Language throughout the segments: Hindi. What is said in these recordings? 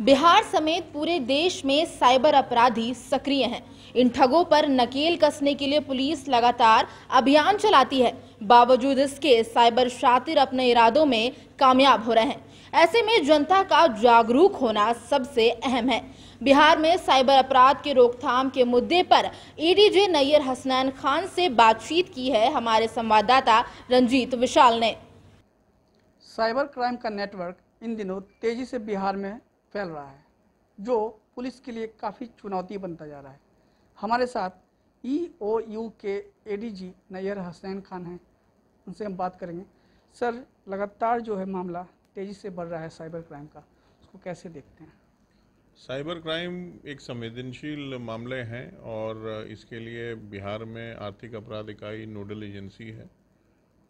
बिहार समेत पूरे देश में साइबर अपराधी सक्रिय हैं। इन ठगों पर नकेल कसने के लिए पुलिस लगातार अभियान चलाती है। बावजूद इसके साइबर शातिर अपने इरादों में कामयाब हो रहे हैं। ऐसे में जनता का जागरूक होना सबसे अहम है। बिहार में साइबर अपराध के रोकथाम के मुद्दे पर एडीजे नैयर हसनैन खान से बातचीत की है हमारे संवाददाता रंजीत विशाल ने। साइबर क्राइम का नेटवर्क इन दिनों तेजी से बिहार में फैल रहा है, जो पुलिस के लिए काफ़ी चुनौती बनता जा रहा है। हमारे साथ EOU के एडीजी नैयर हसनैन खान हैं, उनसे हम बात करेंगे। सर, लगातार जो है मामला तेज़ी से बढ़ रहा है साइबर क्राइम का, उसको कैसे देखते हैं? साइबर क्राइम एक संवेदनशील मामले हैं और इसके लिए बिहार में आर्थिक अपराध इकाई नोडल एजेंसी है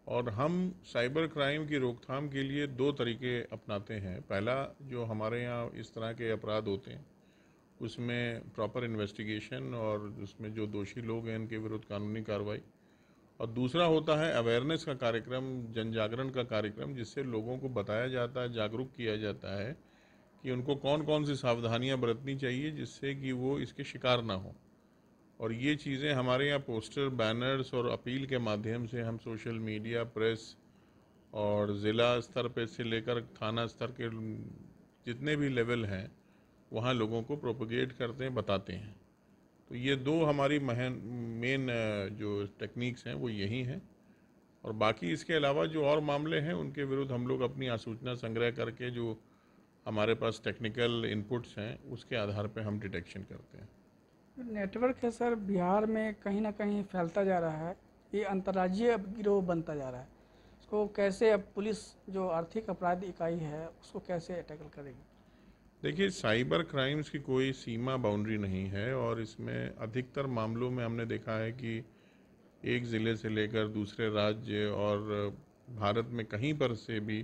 और हम साइबर क्राइम की रोकथाम के लिए दो तरीके अपनाते हैं। पहला, जो हमारे यहाँ इस तरह के अपराध होते हैं उसमें प्रॉपर इन्वेस्टिगेशन और उसमें जो दोषी लोग हैं उनके विरुद्ध कानूनी कार्रवाई, और दूसरा होता है अवेयरनेस का कार्यक्रम, जन जागरण का कार्यक्रम, जिससे लोगों को बताया जाता है, जागरूक किया जाता है कि उनको कौन कौन सी सावधानियां बरतनी चाहिए जिससे कि वो इसके शिकार ना हो। और ये चीज़ें हमारे यहाँ पोस्टर, बैनर्स और अपील के माध्यम से हम सोशल मीडिया, प्रेस और ज़िला स्तर पे से लेकर थाना स्तर के जितने भी लेवल हैं वहाँ लोगों को प्रोपोगेट करते हैं, बताते हैं। तो ये दो हमारी मेन जो टेक्निक्स हैं वो यही हैं, और बाकी इसके अलावा जो और मामले हैं उनके विरुद्ध हम लोग अपनी आसूचना संग्रह करके जो हमारे पास टेक्निकल इनपुट्स हैं उसके आधार पर हम डिटेक्शन करते हैं। नेटवर्क है सर, बिहार में कहीं ना कहीं फैलता जा रहा है, ये अंतर्राज्यीय गिरोह बनता जा रहा है। इसको कैसे अब पुलिस जो आर्थिक अपराध इकाई है उसको कैसे टैकल करेगी? देखिए, साइबर क्राइम्स की कोई सीमा बाउंड्री नहीं है और इसमें अधिकतर मामलों में हमने देखा है कि एक ज़िले से लेकर दूसरे राज्य और भारत में कहीं पर से भी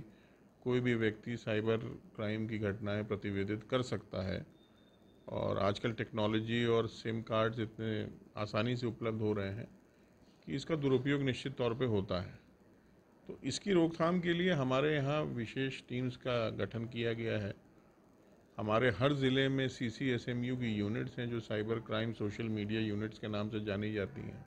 कोई भी व्यक्ति साइबर क्राइम की घटनाएं प्रतिवेदित कर सकता है। और आजकल टेक्नोलॉजी और सिम कार्ड्स इतने आसानी से उपलब्ध हो रहे हैं कि इसका दुरुपयोग निश्चित तौर पे होता है। तो इसकी रोकथाम के लिए हमारे यहाँ विशेष टीम्स का गठन किया गया है। हमारे हर ज़िले में CCSMU की यूनिट्स हैं जो cyber crime social media units के नाम से जानी जाती हैं।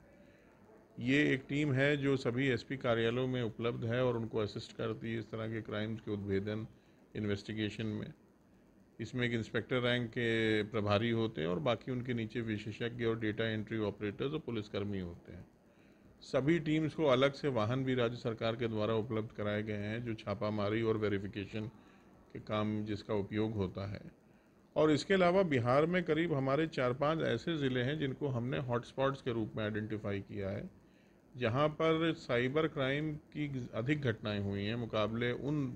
ये एक टीम है जो सभी SP कार्यालयों में उपलब्ध है और उनको असिस्ट करती है इस तरह के क्राइम्स के उद्भेदन, इन्वेस्टिगेशन में। इसमें एक इंस्पेक्टर रैंक के प्रभारी होते हैं और बाकी उनके नीचे विशेषज्ञ और डेटा एंट्री ऑपरेटर्स और पुलिसकर्मी होते हैं। सभी टीम्स को अलग से वाहन भी राज्य सरकार के द्वारा उपलब्ध कराए गए हैं जो छापामारी और वेरिफिकेशन के काम जिसका उपयोग होता है। और इसके अलावा बिहार में करीब हमारे 4-5 ऐसे ज़िले हैं जिनको हमने हॉटस्पॉट्स के रूप में आइडेंटिफाई किया है, जहाँ पर साइबर क्राइम की अधिक घटनाएँ हुई हैं मुकाबले उन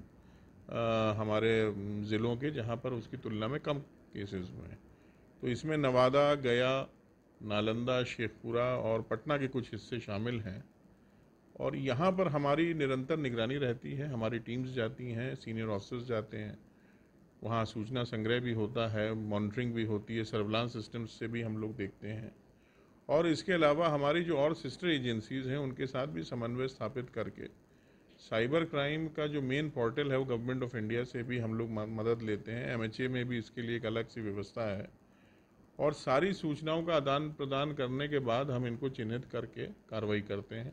हमारे ज़िलों के जहाँ पर उसकी तुलना में कम केसेस हुए हैं। तो इसमें नवादा, गया, नालंदा, शेखपुरा और पटना के कुछ हिस्से शामिल हैं और यहाँ पर हमारी निरंतर निगरानी रहती है। हमारी टीम्स जाती हैं, सीनियर ऑफिसर्स जाते हैं, वहाँ सूचना संग्रह भी होता है, मॉनिटरिंग भी होती है, सर्विलांस सिस्टम्स से भी हम लोग देखते हैं। और इसके अलावा हमारी जो और सिस्टर एजेंसीज़ हैं उनके साथ भी समन्वय स्थापित करके साइबर क्राइम का जो मेन पोर्टल है वो गवर्नमेंट ऑफ इंडिया से भी हम लोग मदद लेते हैं। MHA में भी इसके लिए एक अलग सी व्यवस्था है और सारी सूचनाओं का आदान प्रदान करने के बाद हम इनको चिन्हित करके कार्रवाई करते हैं।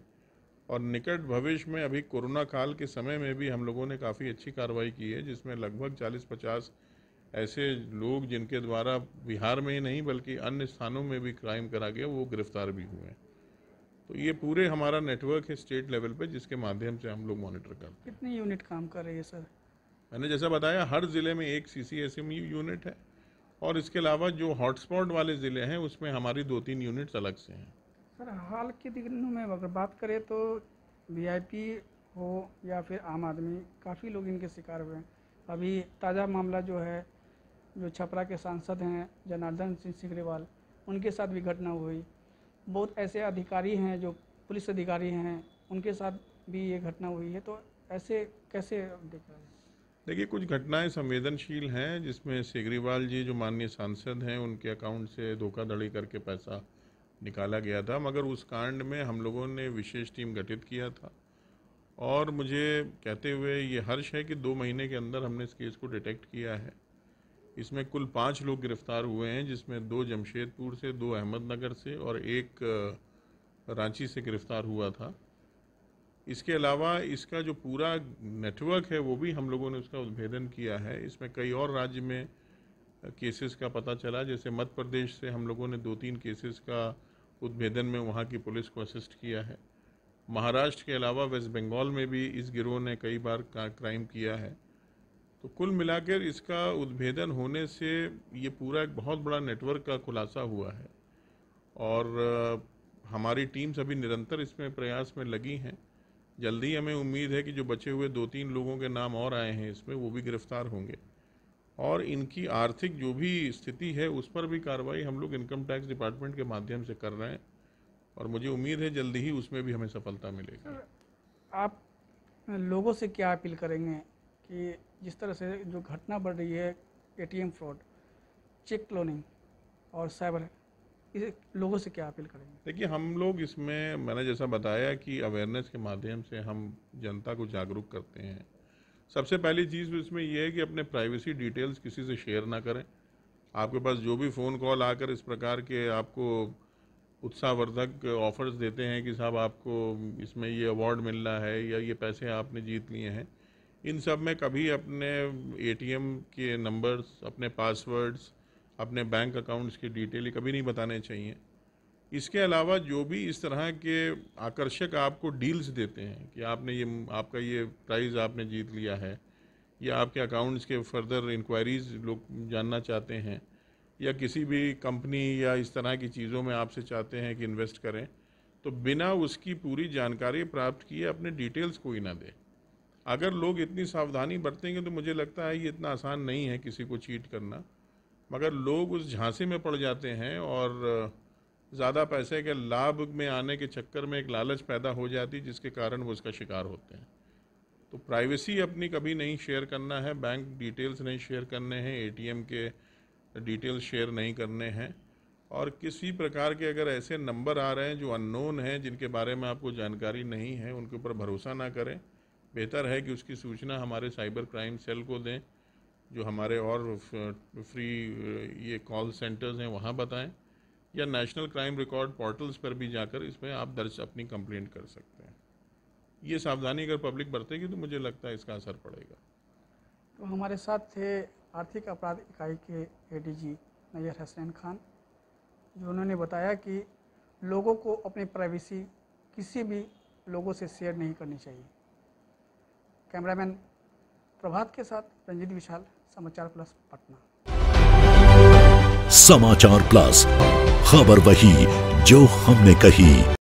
और निकट भविष्य में अभी कोरोना काल के समय में भी हम लोगों ने काफ़ी अच्छी कार्रवाई की है, जिसमें लगभग 40-50 ऐसे लोग जिनके द्वारा बिहार में ही नहीं बल्कि अन्य स्थानों में भी क्राइम करा गया वो गिरफ्तार भी हुए हैं। तो ये पूरे हमारा नेटवर्क है स्टेट लेवल पे जिसके माध्यम से हम लोग मॉनिटर करते हैं। कितनी यूनिट काम कर रही है सर? मैंने जैसा बताया, हर ज़िले में एक CCSMU यूनिट है और इसके अलावा जो हॉटस्पॉट वाले ज़िले हैं उसमें हमारी 2-3 यूनिट्स अलग से हैं। सर, हाल के दिनों में अगर बात करें तो VIP हो या फिर आम आदमी, काफ़ी लोग इनके शिकार हुए हैं। अभी ताज़ा मामला जो है, जो छपरा के सांसद हैं जनार्दन सिंह सिग्रीवाल, उनके साथ भी घटना हुई। बहुत ऐसे अधिकारी हैं जो पुलिस अधिकारी हैं, उनके साथ भी ये घटना हुई है। तो ऐसे कैसे देख रहे हैं? देखिए, कुछ घटनाएं संवेदनशील हैं जिसमें सिग्रीवाल जी जो माननीय सांसद हैं उनके अकाउंट से धोखाधड़ी करके पैसा निकाला गया था, मगर उस कांड में हम लोगों ने विशेष टीम गठित किया था और मुझे कहते हुए ये हर्ष है कि 2 महीने के अंदर हमने इस केस को डिटेक्ट किया है। इसमें कुल 5 लोग गिरफ्तार हुए हैं, जिसमें 2 जमशेदपुर से, 2 अहमदनगर से और 1 रांची से गिरफ्तार हुआ था। इसके अलावा इसका जो पूरा नेटवर्क है वो भी हम लोगों ने उसका उद्भेदन किया है। इसमें कई और राज्य में केसेस का पता चला, जैसे मध्य प्रदेश से हम लोगों ने 2-3 केसेस का उद्भेदन में वहाँ की पुलिस को असिस्ट किया है। महाराष्ट्र के अलावा वेस्ट बंगाल में भी इस गिरोह ने कई बार क्राइम किया है। तो कुल मिलाकर इसका उद्भेदन होने से ये पूरा एक बहुत बड़ा नेटवर्क का खुलासा हुआ है और हमारी टीम्स अभी निरंतर इसमें प्रयास में लगी हैं। जल्दी हमें उम्मीद है कि जो बचे हुए 2-3 लोगों के नाम और आए हैं इसमें, वो भी गिरफ्तार होंगे और इनकी आर्थिक जो भी स्थिति है उस पर भी कार्रवाई हम लोग इनकम टैक्स डिपार्टमेंट के माध्यम से कर रहे हैं और मुझे उम्मीद है जल्दी ही उसमें भी हमें सफलता मिलेगी। आप लोगों से क्या अपील करेंगे कि जिस तरह से जो घटना बढ़ रही है, एटीएम फ्रॉड, चेक क्लोनिंग और साइबर, इस लोगों से क्या अपील करेंगे? देखिए, हम लोग इसमें, मैंने जैसा बताया कि अवेयरनेस के माध्यम से हम जनता को जागरूक करते हैं। सबसे पहली चीज़ इसमें यह है कि अपने प्राइवेसी डिटेल्स किसी से शेयर ना करें। आपके पास जो भी फ़ोन कॉल आकर इस प्रकार के आपको उत्साहवर्धक ऑफर्स देते हैं कि साहब आपको इसमें ये अवार्ड मिल रहा है या ये पैसे आपने जीत लिए हैं, इन सब में कभी अपने एटीएम के नंबर्स, अपने पासवर्ड्स, अपने बैंक अकाउंट्स की डिटेल कभी नहीं बताने चाहिए। इसके अलावा जो भी इस तरह के आकर्षक आपको डील्स देते हैं कि आपने ये, आपका ये प्राइज़ आपने जीत लिया है या आपके अकाउंट्स के फर्दर इंक्वायरीज़ लोग जानना चाहते हैं या किसी भी कंपनी या इस तरह की चीज़ों में आपसे चाहते हैं कि इन्वेस्ट करें, तो बिना उसकी पूरी जानकारी प्राप्त किए अपने डिटेल्स कोई ना दें। अगर लोग इतनी सावधानी बरतेंगे तो मुझे लगता है ये इतना आसान नहीं है किसी को चीट करना, मगर लोग उस झांसे में पड़ जाते हैं और ज़्यादा पैसे के लाभ में आने के चक्कर में एक लालच पैदा हो जाती, जिसके कारण वो उसका शिकार होते हैं। तो प्राइवेसी अपनी कभी नहीं शेयर करना है, बैंक डिटेल्स नहीं शेयर करने हैं, एटीएम के डिटेल्स शेयर नहीं करने हैं और किसी प्रकार के अगर ऐसे नंबर आ रहे हैं जो अननोन हैं, जिनके बारे में आपको जानकारी नहीं है, उनके ऊपर भरोसा ना करें। बेहतर है कि उसकी सूचना हमारे साइबर क्राइम सेल को दें, जो हमारे और फ्री ये कॉल सेंटर्स हैं वहाँ बताएं, या नेशनल क्राइम रिकॉर्ड पोर्टल्स पर भी जाकर इसमें आप दर्ज अपनी कंप्लेंट कर सकते हैं। ये सावधानी अगर पब्लिक बरतेगी तो मुझे लगता है इसका असर पड़ेगा। तो हमारे साथ थे आर्थिक अपराध इकाई के एडीजी नैयर हसनैन खान, जो उन्होंने बताया कि लोगों को अपनी प्राइवेसी किसी भी लोगों से शेयर नहीं करनी चाहिए। कैमरामैन प्रभात के साथ रंजीत विशाल, समाचार प्लस पटना। समाचार प्लस, खबर वही जो हमने कही।